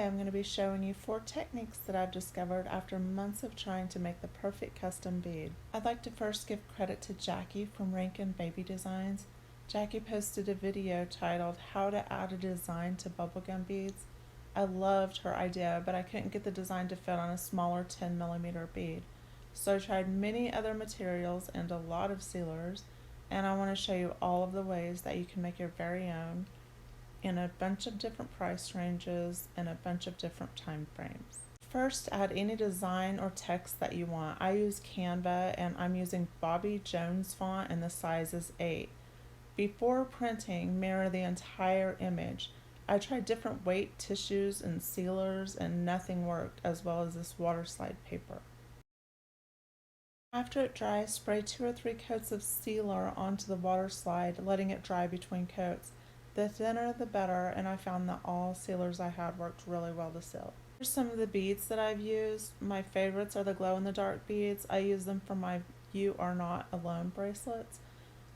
Today I'm going to be showing you 4 techniques that I've discovered after months of trying to make the perfect custom bead. I'd like to first give credit to Jackie from Rencken Baby Designs. Jackie posted a video titled How to Add a Design to Bubblegum Beads. I loved her idea, but I couldn't get the design to fit on a smaller 10mm bead. So I tried many other materials and a lot of sealers, and I want to show you all of the ways that you can make your very own in a bunch of different price ranges and a bunch of different time frames. First, add any design or text that you want. I use Canva and I'm using Bobby Jones font and the size is 8. Before printing, mirror the entire image. I tried different weight tissues and sealers and nothing worked, as well as this waterslide paper. After it dries, spray 2 or 3 coats of sealer onto the waterslide, letting it dry between coats. The thinner the better, and I found that all sealers I had worked really well to seal. Here's some of the beads that I've used. My favorites are the glow-in-the-dark beads. I use them for my You Are Not Alone bracelets.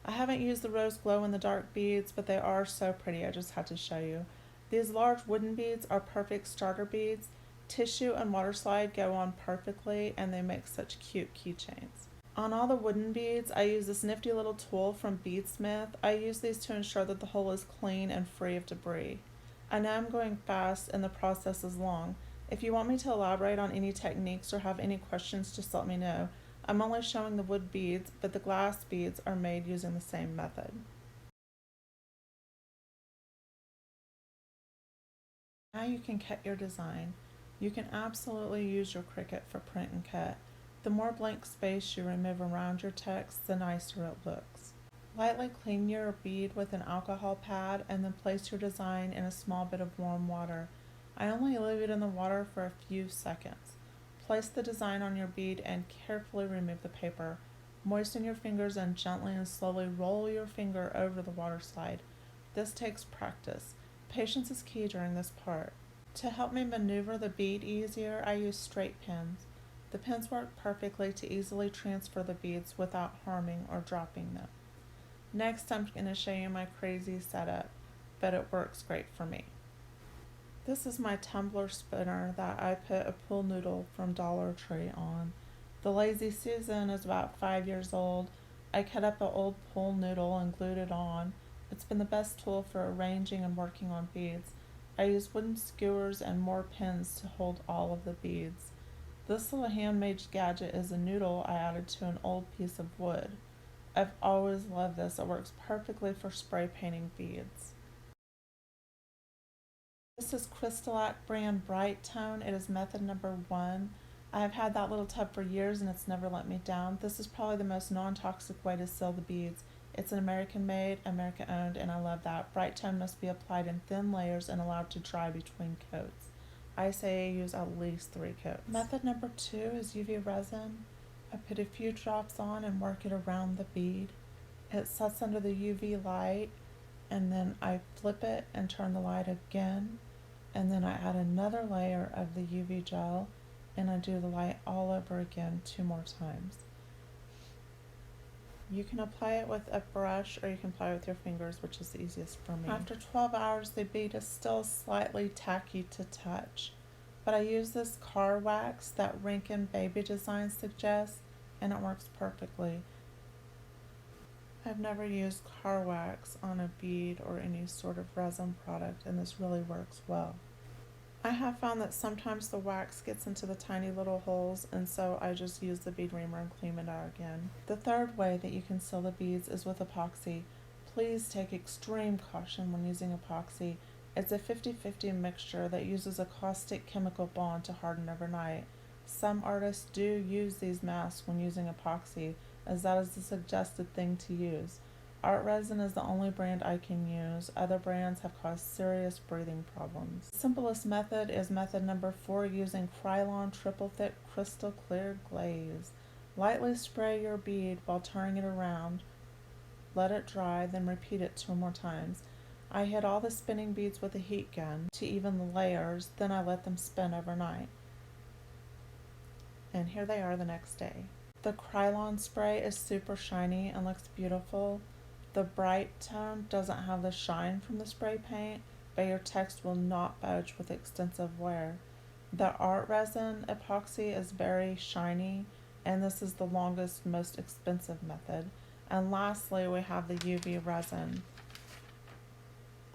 I haven't used the rose glow-in-the-dark beads, but they are so pretty, I just had to show you. These large wooden beads are perfect starter beads. Tissue and waterslide go on perfectly, and they make such cute keychains. On all the wooden beads, I use this nifty little tool from Beadsmith. I use these to ensure that the hole is clean and free of debris. I know I'm going fast and the process is long. If you want me to elaborate on any techniques or have any questions, just let me know. I'm only showing the wood beads, but the glass beads are made using the same method. Now you can cut your design. You can absolutely use your Cricut for print and cut. The more blank space you remove around your text, the nicer it looks. Lightly clean your bead with an alcohol pad and then place your design in a small bit of warm water. I only leave it in the water for a few seconds. Place the design on your bead and carefully remove the paper. Moisten your fingers and gently and slowly roll your finger over the water slide. This takes practice. Patience is key during this part. To help me maneuver the bead easier, I use straight pins. The pins work perfectly to easily transfer the beads without harming or dropping them. Next, I'm going to show you my crazy setup, but it works great for me. This is my tumbler spinner that I put a pool noodle from Dollar Tree on. The Lazy Susan is about 5 years old. I cut up an old pool noodle and glued it on. It's been the best tool for arranging and working on beads. I use wooden skewers and more pins to hold all of the beads. This little handmade gadget is a noodle I added to an old piece of wood. I've always loved this. It works perfectly for spray painting beads. This is Crystalac brand Brite Tone. It is method number 1. I have had that little tub for years and it's never let me down. This is probably the most non-toxic way to seal the beads. It's an American made, American owned, and I love that. Brite Tone must be applied in thin layers and allowed to dry between coats. I say use at least 3 coats. Method number 2 is UV resin. I put a few drops on and work it around the bead. It sets under the UV light, and then I flip it and turn the light again, and then I add another layer of the UV gel, and I do the light all over again 2 more times. You can apply it with a brush or you can apply it with your fingers, which is the easiest for me. After 12 hours, the bead is still slightly tacky to touch, but I use this car wax that Rencken Baby Designs suggests, and it works perfectly. I've never used car wax on a bead or any sort of resin product, and this really works well. I have found that sometimes the wax gets into the tiny little holes, and so I just use the bead reamer and clean it out again. The third way that you can seal the beads is with epoxy. Please take extreme caution when using epoxy. It's a 50-50 mixture that uses a caustic chemical bond to harden overnight. Some artists do use these masks when using epoxy, as that is the suggested thing to use. Art resin is the only brand I can use. Other brands have caused serious breathing problems. The simplest method is method number 4, using Krylon triple thick crystal clear glaze. Lightly spray your bead while turning it around. Let it dry, then repeat it 2 more times. I hit all the spinning beads with a heat gun to even the layers, then I let them spin overnight. And here they are the next day. The Krylon spray is super shiny and looks beautiful. The Brite Tone doesn't have the shine from the spray paint, but your text will not budge with extensive wear. The art resin epoxy is very shiny, and this is the longest, most expensive method. And lastly, we have the UV resin.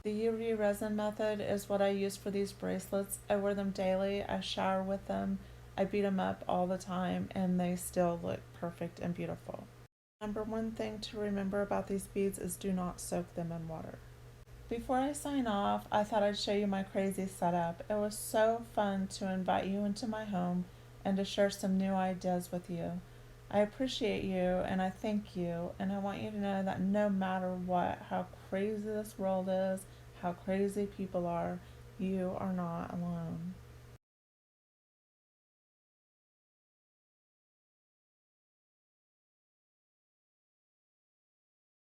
The UV resin method is what I use for these bracelets. I wear them daily, I shower with them, I beat them up all the time, and they still look perfect and beautiful. Number one thing to remember about these beads is do not soak them in water. Before I sign off, I thought I'd show you my crazy setup. It was so fun to invite you into my home and to share some new ideas with you. I appreciate you and I thank you, and I want you to know that no matter what, how crazy this world is, how crazy people are, you are not alone.